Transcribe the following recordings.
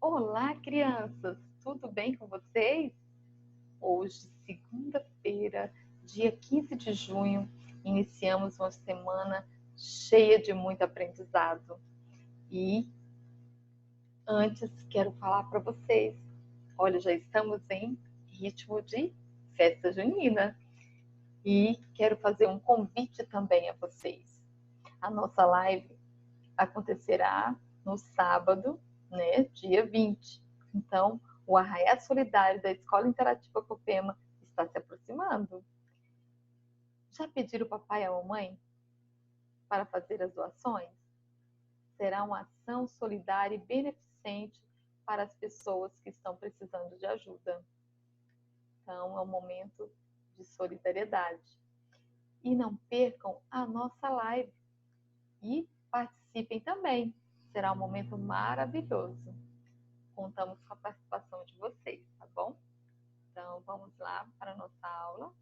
Olá, crianças! Tudo bem com vocês? Hoje, segunda-feira, dia 15 de junho, iniciamos uma semana cheia de muito aprendizado. E antes, quero falar para vocês, olha, já estamos em ritmo de festa junina e quero fazer um convite também a vocês. A nossa live acontecerá no sábado, né, dia 20. Então, o Arraiá Solidário da Escola Interativa Copema está se aproximando. Já pediram o papai e a mamãe para fazer as doações? Será uma ação solidária e beneficente para as pessoas que estão precisando de ajuda. Então, é um momento de solidariedade. E não percam a nossa live. E participem também. Será um momento maravilhoso. Contamos com a participação de vocês, tá bom? Então, vamos lá para a nossa aula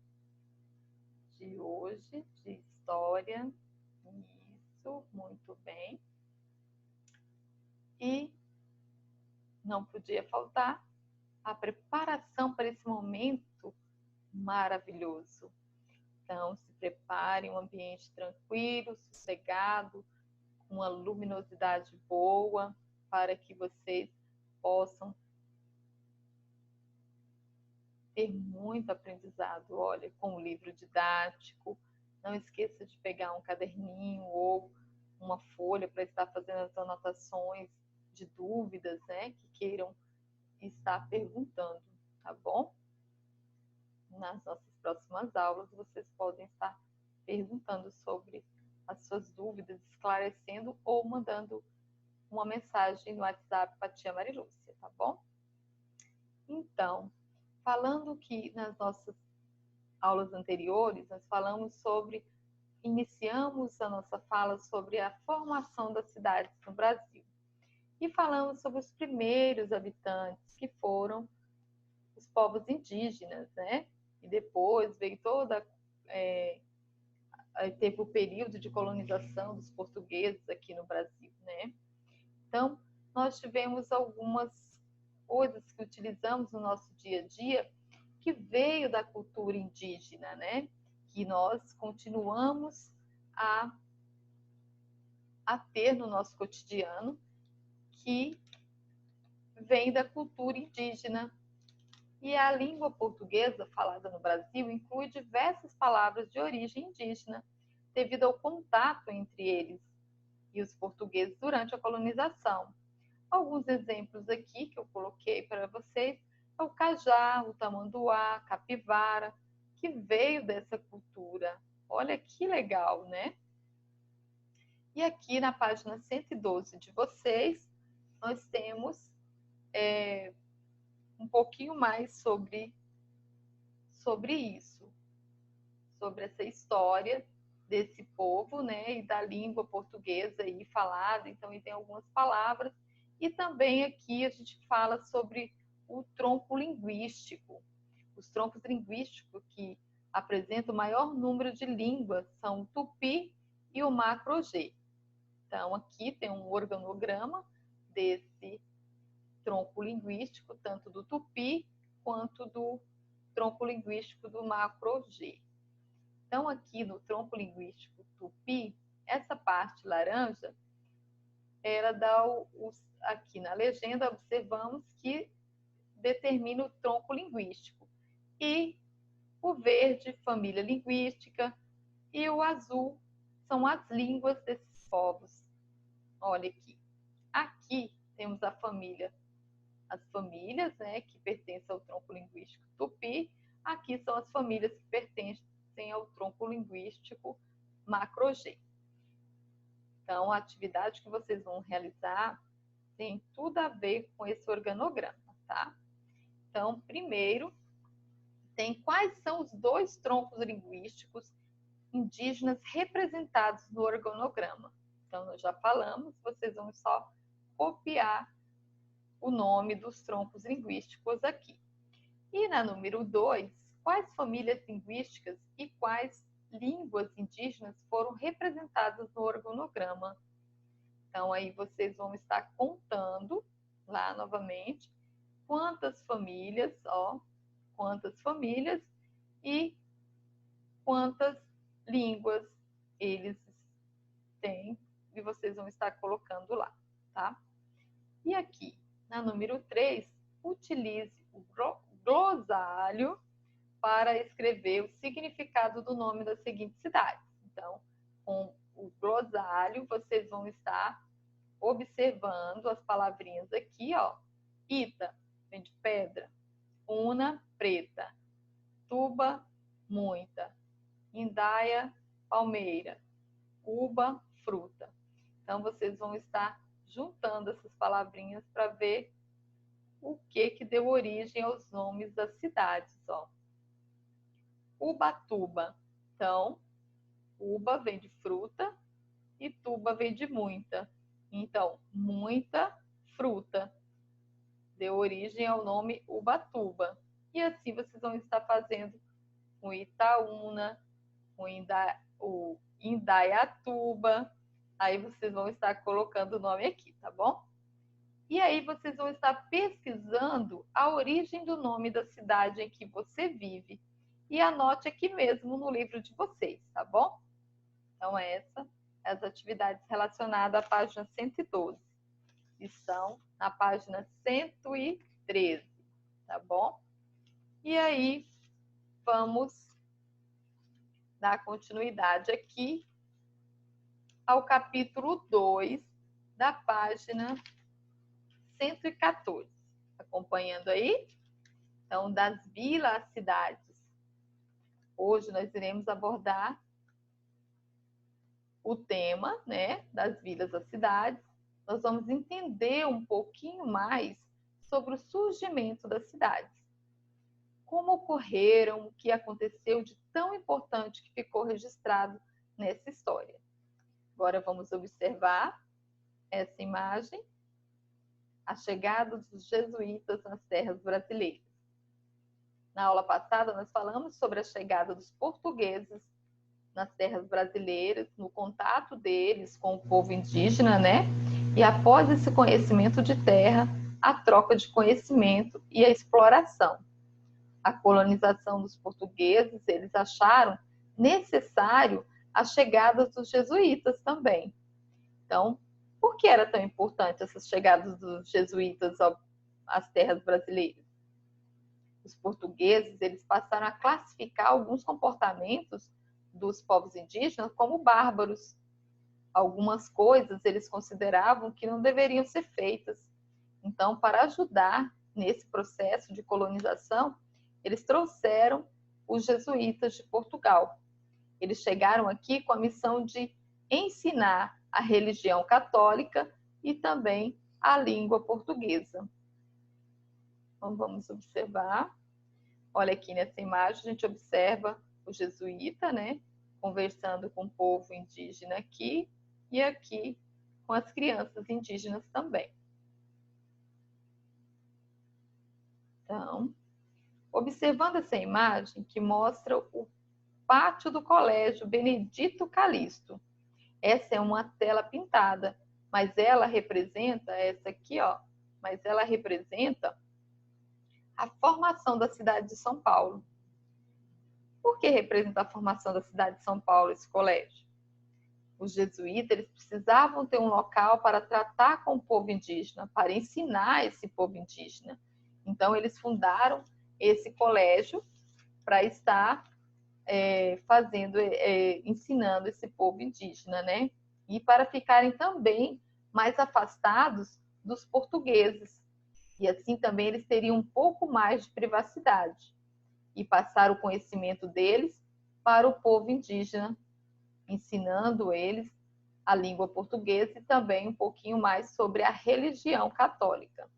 de hoje, de história. Isso, muito bem. E não podia faltar a preparação para esse momento maravilhoso. Então, se preparem um ambiente tranquilo, sossegado, com uma luminosidade boa, para que vocês possam ter muito aprendizado. Olha, com um livro didático. Não esqueça de pegar um caderninho ou uma folha para estar fazendo as anotações de dúvidas, né, que queiram estar perguntando, tá bom? Nas nossas próximas aulas, vocês podem estar perguntando sobre as suas dúvidas, esclarecendo ou mandando uma mensagem no WhatsApp para a tia Marilúcia, tá bom? Então, falando que nas nossas aulas anteriores, nós falamos sobre, iniciamos a nossa fala sobre a formação das cidades no Brasil. E falamos sobre os primeiros habitantes, que foram os povos indígenas, né? E depois veio teve o período de colonização dos portugueses aqui no Brasil, né? Então, nós tivemos algumas coisas que utilizamos no nosso dia a dia que veio da cultura indígena, né? Que nós continuamos a ter no nosso cotidiano, que vem da cultura indígena. E a língua portuguesa falada no Brasil inclui diversas palavras de origem indígena, devido ao contato entre eles e os portugueses durante a colonização. Alguns exemplos aqui que eu coloquei para vocês é o cajá, o tamanduá, capivara, que veio dessa cultura. Olha que legal, né? E aqui na página 112 de vocês, nós temos um pouquinho mais sobre isso, sobre essa história desse povo, né, e da língua portuguesa aí falada. Então, tem algumas palavras. E também aqui a gente fala sobre o tronco linguístico. Os troncos linguísticos que apresentam o maior número de línguas são o tupi e o macro-G. Então, aqui tem um organograma desse tronco linguístico, tanto do tupi quanto do tronco linguístico do macro-G. Então, aqui no tronco linguístico tupi, essa parte laranja, aqui na legenda, observamos que determina o tronco linguístico. E o verde, família linguística, e o azul são as línguas desses povos. Olha aqui. Aqui temos as famílias, né, que pertencem ao tronco linguístico tupi. Aqui são as famílias que pertencem ao tronco linguístico macro-G. Então, a atividade que vocês vão realizar tem tudo a ver com esse organograma, tá? Então, primeiro, tem quais são os dois troncos linguísticos indígenas representados no organograma. Então, nós já falamos, vocês vão só copiar o nome dos troncos linguísticos aqui. E na número 2, quais famílias linguísticas e quais línguas indígenas foram representadas no organograma? Então, aí vocês vão estar contando lá novamente, quantas famílias, ó, quantas famílias e quantas línguas eles têm, e vocês vão estar colocando lá, tá? E aqui, na número 3, utilize o glossário para escrever o significado do nome das seguintes cidades. Então, com o glossário, vocês vão estar observando as palavrinhas aqui, ó. Ita, vem de pedra. Una, preta. Tuba, muita. Indaia, palmeira. Uba, fruta. Então, vocês vão estar juntando essas palavrinhas para ver o que deu origem aos nomes das cidades, ó. Ubatuba. Então, uba vem de fruta e tuba vem de muita. Então, muita fruta deu origem ao nome Ubatuba. E assim vocês vão estar fazendo com Itaúna, com o Indaiatuba. Aí vocês vão estar colocando o nome aqui, tá bom? E aí vocês vão estar pesquisando a origem do nome da cidade em que você vive. E anote aqui mesmo no livro de vocês, tá bom? Então, essas as atividades relacionadas à página 112. Estão na página 113, tá bom? E aí, vamos dar continuidade aqui ao capítulo 2 da página 114. Acompanhando aí? Então, das vilas às cidades. Hoje nós iremos abordar o tema, né, das vilas às cidades. Nós vamos entender um pouquinho mais sobre o surgimento das cidades. Como ocorreram, o que aconteceu de tão importante que ficou registrado nessa história. Agora vamos observar essa imagem, a chegada dos jesuítas nas terras brasileiras. Na aula passada nós falamos sobre a chegada dos portugueses nas terras brasileiras, no contato deles com o povo indígena, né? E após esse conhecimento de terra, a troca de conhecimento e a exploração. A colonização dos portugueses, eles acharam necessário a chegada dos jesuítas também. Então, por que era tão importante essas chegadas dos jesuítas às terras brasileiras? Os portugueses, eles passaram a classificar alguns comportamentos dos povos indígenas como bárbaros. Algumas coisas eles consideravam que não deveriam ser feitas. Então, para ajudar nesse processo de colonização, eles trouxeram os jesuítas de Portugal. Eles chegaram aqui com a missão de ensinar a religião católica e também a língua portuguesa. Então, vamos observar. Olha aqui nessa imagem, a gente observa o jesuíta, né, conversando com o povo indígena aqui e aqui com as crianças indígenas também. Então, observando essa imagem que mostra o pátio do Colégio Benedito Calixto. Essa é uma tela pintada, mas ela representa, essa aqui, ó, mas ela representa a formação da cidade de São Paulo. Por que representa a formação da cidade de São Paulo esse colégio? Os jesuítas, eles precisavam ter um local para tratar com o povo indígena, para ensinar esse povo indígena. Então, eles fundaram esse colégio para estar ensinando esse povo indígena, né? E para ficarem também mais afastados dos portugueses. E assim também eles teriam um pouco mais de privacidade e passar o conhecimento deles para o povo indígena, ensinando eles a língua portuguesa e também um pouquinho mais sobre a religião católica.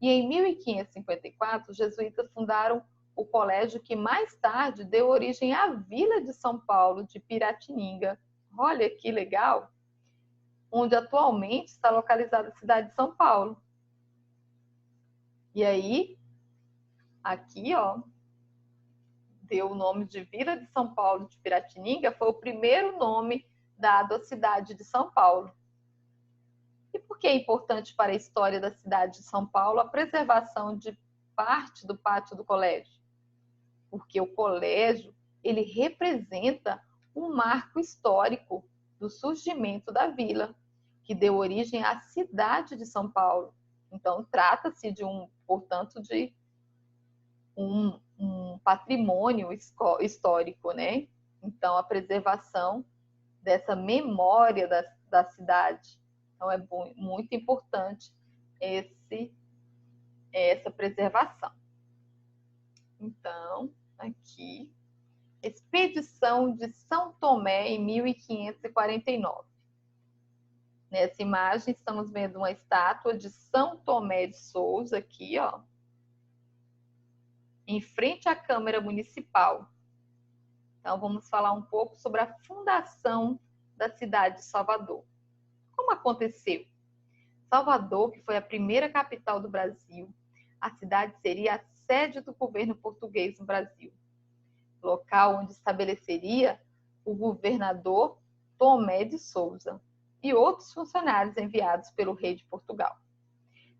E em 1554, os jesuítas fundaram o colégio que mais tarde deu origem à Vila de São Paulo, de Piratininga. Olha que legal! Onde atualmente está localizada a cidade de São Paulo. E aí, aqui, ó, deu o nome de Vila de São Paulo de Piratininga, foi o primeiro nome dado à cidade de São Paulo. E por que é importante para a história da cidade de São Paulo a preservação de parte do pátio do colégio? Porque o colégio, ele representa um marco histórico do surgimento da vila, que deu origem à cidade de São Paulo. Então, trata-se de portanto, de um patrimônio histórico, né? Então, a preservação dessa memória da cidade. Então, é muito importante essa preservação. Então, aqui, Expedição de São Tomé em 1549. Nessa imagem, estamos vendo uma estátua de São Tomé de Souza aqui, ó, em frente à Câmara Municipal. Então, vamos falar um pouco sobre a fundação da cidade de Salvador. Como aconteceu? Salvador, que foi a primeira capital do Brasil, a cidade seria a sede do governo português no Brasil, local onde estabeleceria o governador Tomé de Souza e outros funcionários enviados pelo rei de Portugal.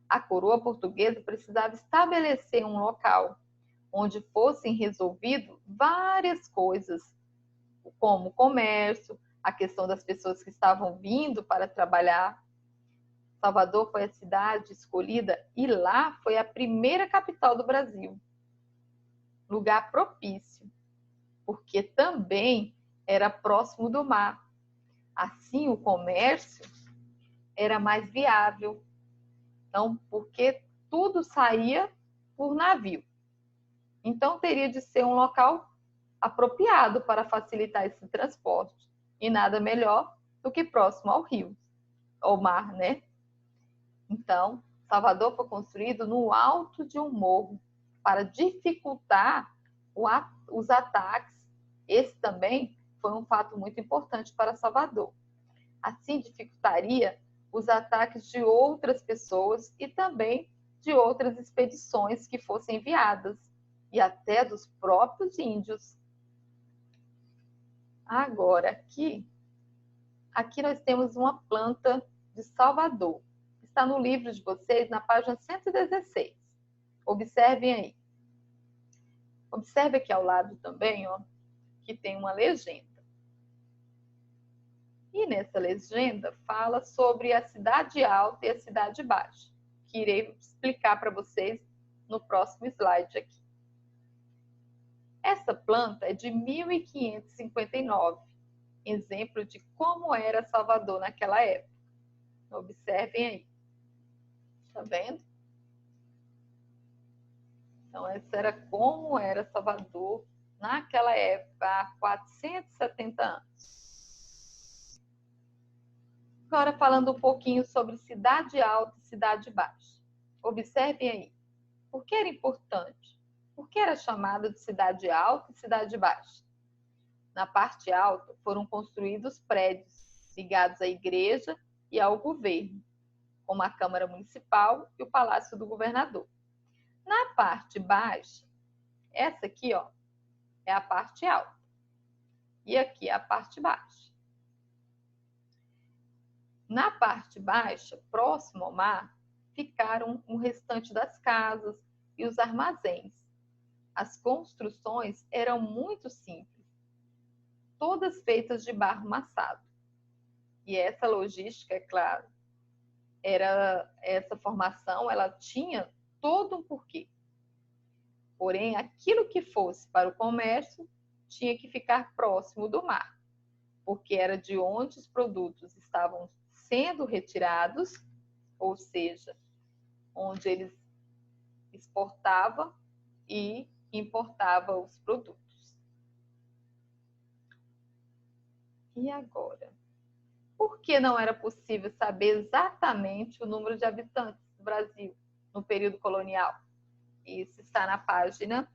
A coroa portuguesa precisava estabelecer um local onde fossem resolvidas várias coisas, como o comércio, a questão das pessoas que estavam vindo para trabalhar. Salvador foi a cidade escolhida e lá foi a primeira capital do Brasil. Lugar propício, porque também era próximo do mar. Assim, o comércio era mais viável. Então, porque tudo saía por navio. Então, teria de ser um local apropriado para facilitar esse transporte. E nada melhor do que próximo ao rio, ao mar, né? Então, Salvador foi construído no alto de um morro para dificultar os ataques. Esse também foi um fato muito importante para Salvador. Assim, dificultaria os ataques de outras pessoas e também de outras expedições que fossem enviadas, e até dos próprios índios. Agora, aqui nós temos uma planta de Salvador. Está no livro de vocês, na página 116. Observem aí. Observe aqui ao lado também, ó, que tem uma legenda. E nessa legenda fala sobre a cidade alta e a cidade baixa, que irei explicar para vocês no próximo slide aqui. Essa planta é de 1559, exemplo de como era Salvador naquela época. Observem aí. Tá vendo? Então, essa era como era Salvador naquela época, há 470 anos. Agora, falando um pouquinho sobre cidade alta e cidade baixa. Observem aí. Por que era importante? Por que era chamada de cidade alta e cidade baixa? Na parte alta foram construídos prédios ligados à igreja e ao governo, como a Câmara Municipal e o Palácio do Governador. Na parte baixa, essa aqui, ó, é a parte alta. E aqui é a parte baixa. Na parte baixa, próximo ao mar, ficaram o restante das casas e os armazéns. As construções eram muito simples, todas feitas de barro massado. E essa logística, é claro, essa formação, ela tinha todo um porquê. Porém, aquilo que fosse para o comércio tinha que ficar próximo do mar, porque era de onde os produtos estavam sendo retirados, ou seja, onde eles exportavam e importavam os produtos. E agora? Por que não era possível saber exatamente o número de habitantes do Brasil no período colonial? Isso está na página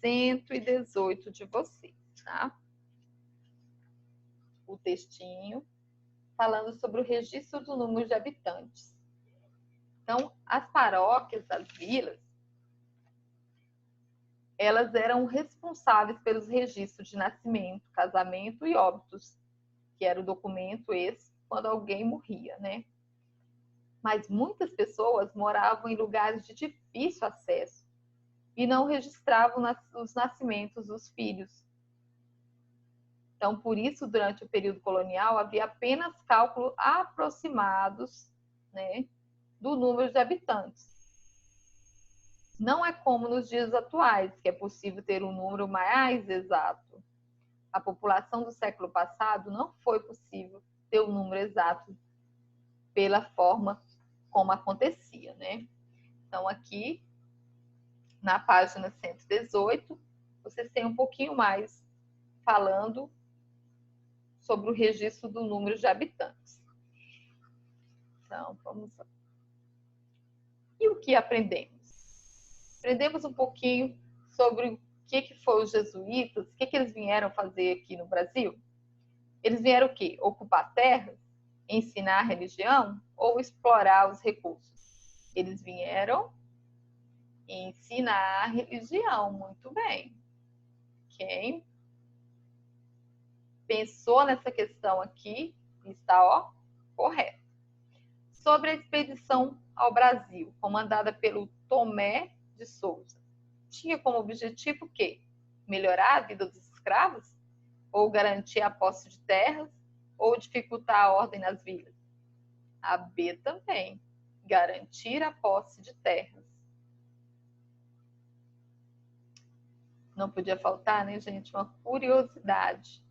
118 de vocês, tá? O textinho falando sobre o registro do número de habitantes. Então, as paróquias das vilas, elas eram responsáveis pelos registros de nascimento, casamento e óbitos, que era o documento esse quando alguém morria, né? Mas muitas pessoas moravam em lugares de difícil acesso e não registravam os nascimentos dos filhos. Então, por isso, durante o período colonial, havia apenas cálculos aproximados, né, do número de habitantes. Não é como nos dias atuais, que é possível ter um número mais exato. A população do século passado não foi possível ter um número exato pela forma como acontecia, né? Então, aqui, na página 118, vocês têm um pouquinho mais falando sobre o registro do número de habitantes. Então, vamos lá. E o que aprendemos? Aprendemos um pouquinho sobre o que foi os jesuítas, o que eles vieram fazer aqui no Brasil. Eles vieram o quê? Ocupar terras, ensinar a religião ou explorar os recursos? Eles vieram ensinar a religião, muito bem. Quem pensou nessa questão aqui está correto. Sobre a expedição ao Brasil, comandada pelo Tomé de Souza, tinha como objetivo o quê? Melhorar a vida dos escravos? Ou garantir a posse de terras? Ou dificultar a ordem nas vilas? A B também, garantir a posse de terras. Não podia faltar, né, gente, uma curiosidade.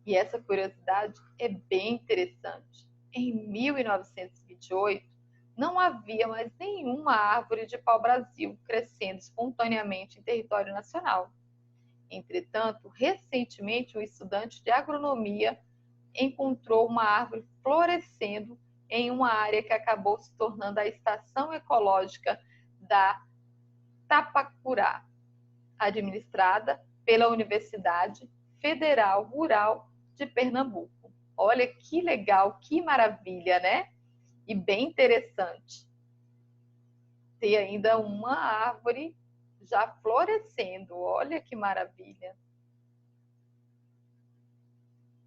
E essa curiosidade é bem interessante. Em 1928, não havia mais nenhuma árvore de pau-brasil crescendo espontaneamente em território nacional. Entretanto, recentemente, um estudante de agronomia encontrou uma árvore florescendo em uma área que acabou se tornando a estação ecológica da Tapacurá, administrada pela Universidade Federal Rural de Pernambuco. Olha que legal, que maravilha, né? E bem interessante ter ainda uma árvore já florescendo. Olha que maravilha.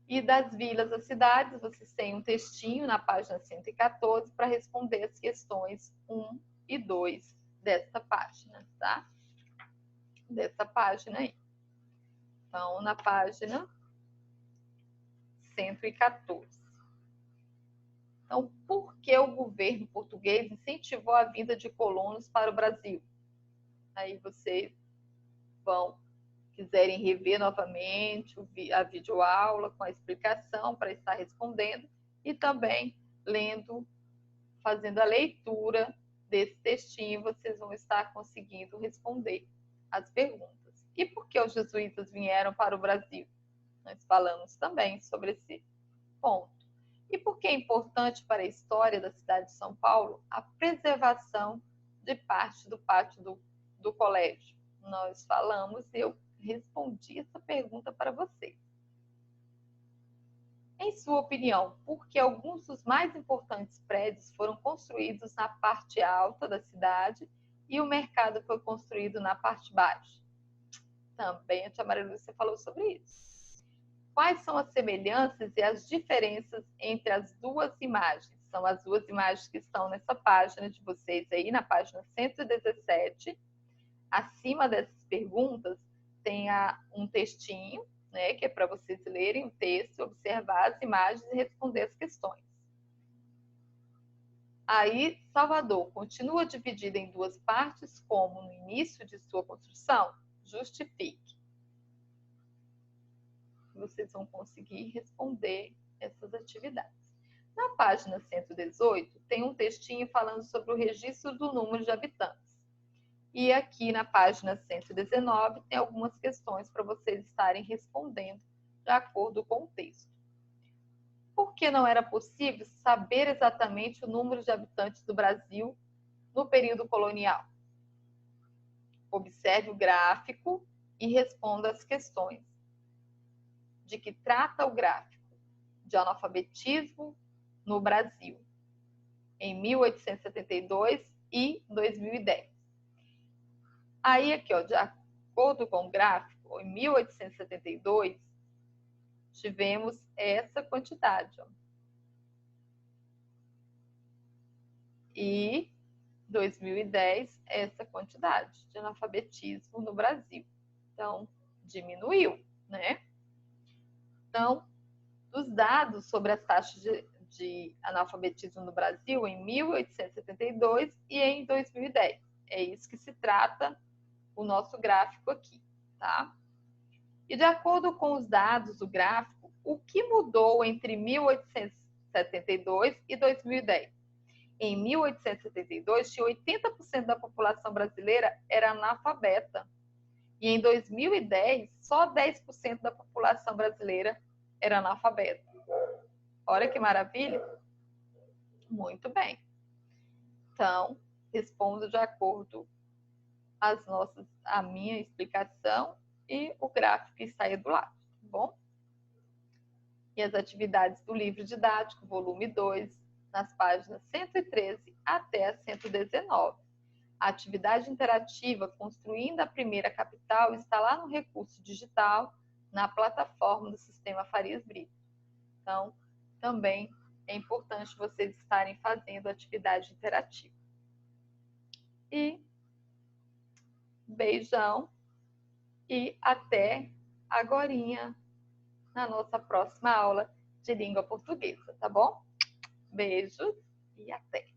E das vilas às cidades, vocês têm um textinho na página 114 para responder as questões 1 e 2 desta página, tá? Dessa página aí. Então, na página 114. Então, por que o governo português incentivou a vinda de colonos para o Brasil? Aí vocês quiserem rever novamente a videoaula com a explicação para estar respondendo e também lendo, fazendo a leitura desse textinho, vocês vão estar conseguindo responder as perguntas. E por que os jesuítas vieram para o Brasil? Nós falamos também sobre esse ponto. E por que é importante para a história da cidade de São Paulo a preservação de parte do pátio do colégio? Nós falamos e eu respondi essa pergunta para vocês. Em sua opinião, por que alguns dos mais importantes prédios foram construídos na parte alta da cidade e o mercado foi construído na parte baixa? Também a tia Maria Lúcia falou sobre isso. Quais são as semelhanças e as diferenças entre as duas imagens? São as duas imagens que estão nessa página de vocês aí, na página 117. Acima dessas perguntas tem um textinho, né, que é para vocês lerem o texto, observar as imagens e responder as questões. Aí, Salvador continua dividida em duas partes, como no início de sua construção? Justifique. Vocês vão conseguir responder essas atividades. Na página 118, tem um textinho falando sobre o registro do número de habitantes. E aqui na página 119 tem algumas questões para vocês estarem respondendo de acordo com o texto. Por que não era possível saber exatamente o número de habitantes do Brasil no período colonial? Observe o gráfico e responda as questões. De que trata o gráfico? De analfabetismo no Brasil, em 1872 e 2010. Aí, aqui, ó, de acordo com o gráfico, em 1872, tivemos essa quantidade. Ó. E 2010, essa quantidade de analfabetismo no Brasil. Então, diminuiu, né? Então, dos dados sobre as taxas de analfabetismo no Brasil em 1872 e em 2010. É isso que se trata o nosso gráfico aqui, tá? E de acordo com os dados do gráfico, o que mudou entre 1872 e 2010? Em 1872, tinha 80% da população brasileira era analfabeta. E em 2010, só 10% da população brasileira era analfabeta. Olha que maravilha! Muito bem. Então, respondo de acordo a minha explicação e o gráfico que está aí do lado, tá bom? E as atividades do livro didático, volume 2, nas páginas 113 até 119. A atividade interativa Construindo a Primeira Capital está lá no recurso digital, na plataforma do Sistema Farias Brito. Então, também é importante vocês estarem fazendo atividade interativa. E beijão e até agorinha na nossa próxima aula de língua portuguesa, tá bom? Beijos e até!